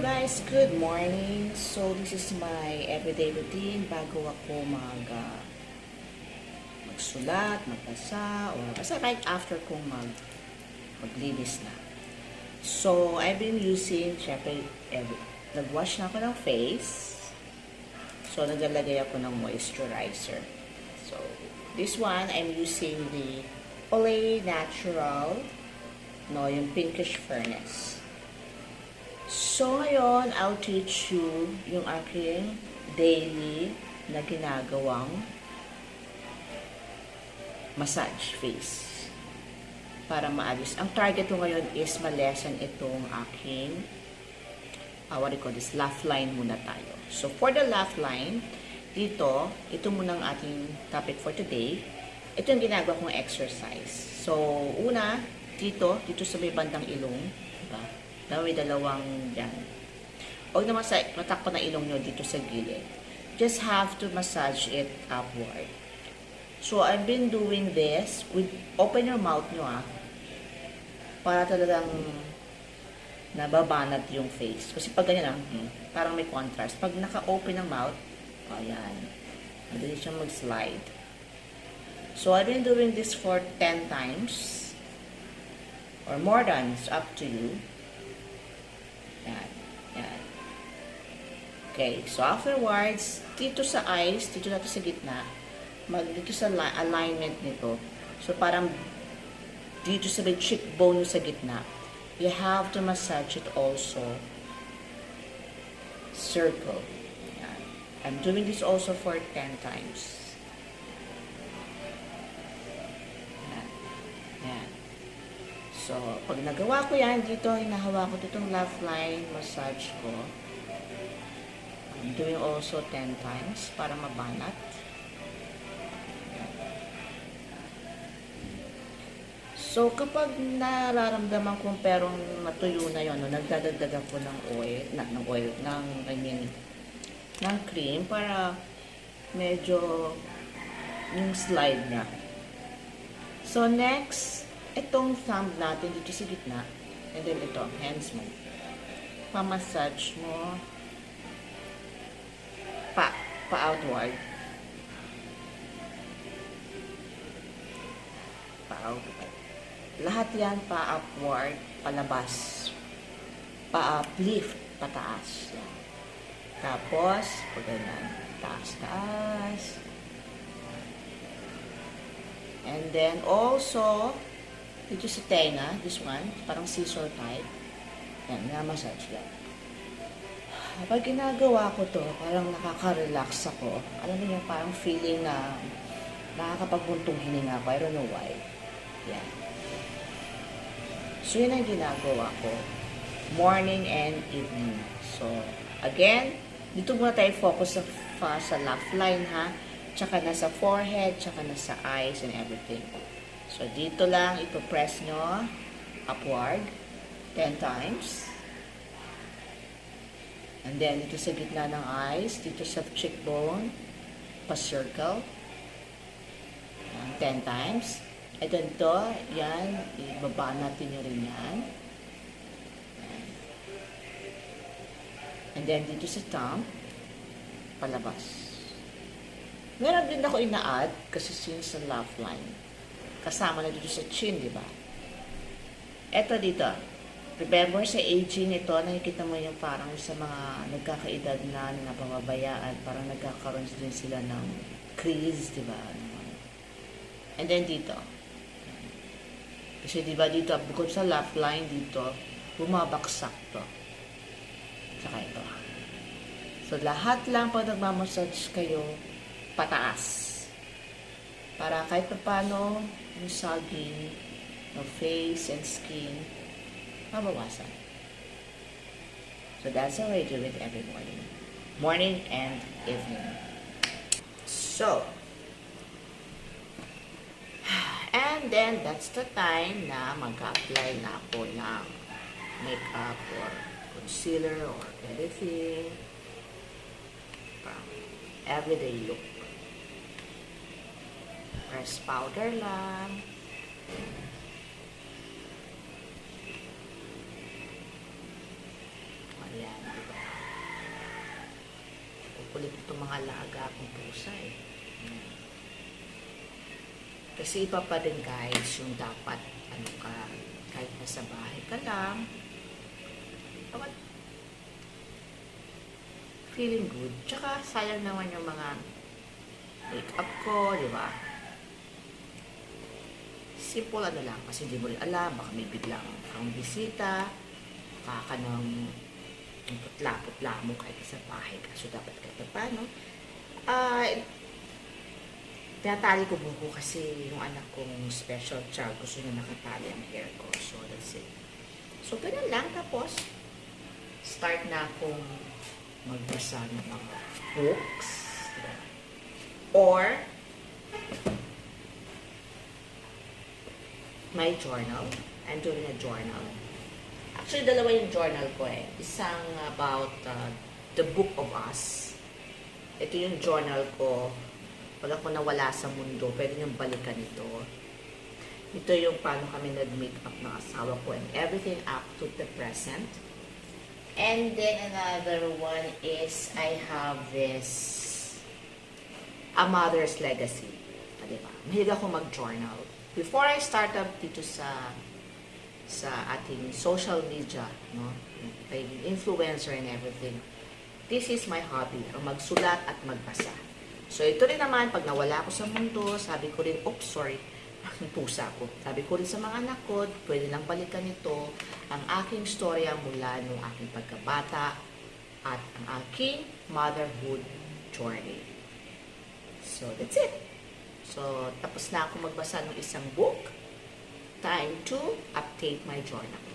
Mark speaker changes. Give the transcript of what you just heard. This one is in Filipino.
Speaker 1: Guys, good morning. So this is my everyday routine bago ako magsulat, magbasa, or basta right after kong maglinis na. So I've been using, syempre, nag-wash na ako ng face. So naglalagay ako ng moisturizer. So this one, I'm using the Olay Natural, yung pinkish furnace. So, ngayon, I'll teach you yung aking daily na ginagawang massage face para maalis. Ang target ko ngayon is ma-lessen itong aking what do you call this? Laugh line muna tayo. So, for the laugh line, ito muna ang ating topic for today. Ito yung ginagawa kong exercise. So, una, dito sa may bandang ilong, diba? Na may dalawang yan. Huwag na matakpan na ilong nyo dito sa gilid. Just have to massage it upward. So, I've been doing this with open your mouth nyo para talagang nababanat yung face. Kasi pag ganyan parang may contrast. Pag naka-open ang mouth, ayan. Madali siyang mag-slide. So, I've been doing this for 10 times. Or more than, it's up to you. Yan. Okay, so afterwards, dito sa eyes, dito natin sa gitna, dito sa alignment nito, so parang dito sa may cheekbone sa gitna, you have to massage it also. Circle. Yan. I'm doing this also for 10 times. So, pag nagawa ko yan, dito, hinahawa ko itong laugh line, massage ko. I'm doing also 10 times para mabanat. So, kapag nararamdaman kong perong matuyo na yun, nagdadagdag ako ng ng cream para medyo yung slide niya. So, next, itong thumb natin dito sa gitna, and then ito, hands mo. Pamassage mo pa-outward. Pa-outward. Lahat yan pa-upward, palabas. Pa-uplift, pataas. Yan. Tapos, pag ganyan, taas-taas. And then, also, dito sa tenga, this one, parang scissor type. Yan, na-massage yan. Pag ginagawa ko to, parang nakaka-relax ako. Alam niyo, parang feeling na nakakapagbuntong hininga ako. I don't know why. Yan. So, yun ang ginagawa ko. Morning and evening. So, again, dito muna tayo focus sa laugh line, ha? Tsaka nasa forehead, tsaka nasa eyes and everything. So, dito lang, ipopress nyo upward 10 times. And then, dito sa gitna ng eyes, dito sa cheekbone, pa-circle. 10 times. And then ito, yan, ibaba natin nyo rin yan. And then, dito sa thumb, palabas. Meron din ako ina-add kasi since sa laugh line. Kasama na dito sa chin, di ba? Eto dito. Remember sa aging ito, nakikita mo yung parang sa mga nagkakaedad na napapabayaan, parang nagkakaroon din sila ng crease, di ba? And then dito. Kasi di ba dito, bukod sa laugh line dito, bumabaksak to. Saka ito. So lahat lang pag nagmamassage kayo, pataas. Para kahit pa paano, yung sagging ng face and skin, mabawasan. So, that's how I do it every morning. Morning and evening. So, and then, that's the time na mag-apply na ako ng makeup or concealer or anything. Everyday look. Press powder lang. Ayan. itong mga alaga akong pusa eh. Kasi iba pa din guys, yung dapat, ano ka, kahit nasa bahay ka lang, dapat feeling good. Tsaka sayang naman yung mga make-up ko, di ba? Simple ano lang, kasi di mo rin alam, baka may biglang kang bisita, baka ka nang putla-putla mo kahit sa bahay ka. So, dapat kahit paano. Tinatali ko buko kasi yung anak kong special child, gusto niya nakatali ang hair ko. So, that's it. So, ganun lang. Tapos, start na akong magbasa ng mga books. Or, my journal. I'm doing a journal. Actually, dalawa yung journal ko eh. Isang about the book of us. Ito yung journal ko. Pag ako nawala sa mundo, pwede niyong balikan ito. Ito yung paano kami nag-make-up ng asawa ko and everything up to the present. And then another one is I have this A Mother's Legacy. Diba? Mahilig ako mag-journal. Before I start up dito sa ating social media, no? Pagiging influencer and everything, this is my hobby, ang magsulat at magbasa. So, ito rin naman, pag nawala ako sa mundo, sabi ko rin, oops, sorry, ang pusa ko. Sabi ko rin sa mga anak ko, pwede lang balikan ito, ang aking storya mula noong aking pagkabata at ang aking motherhood journey. So, that's it. So, tapos na ako magbasa ng isang book. Time to update my journal.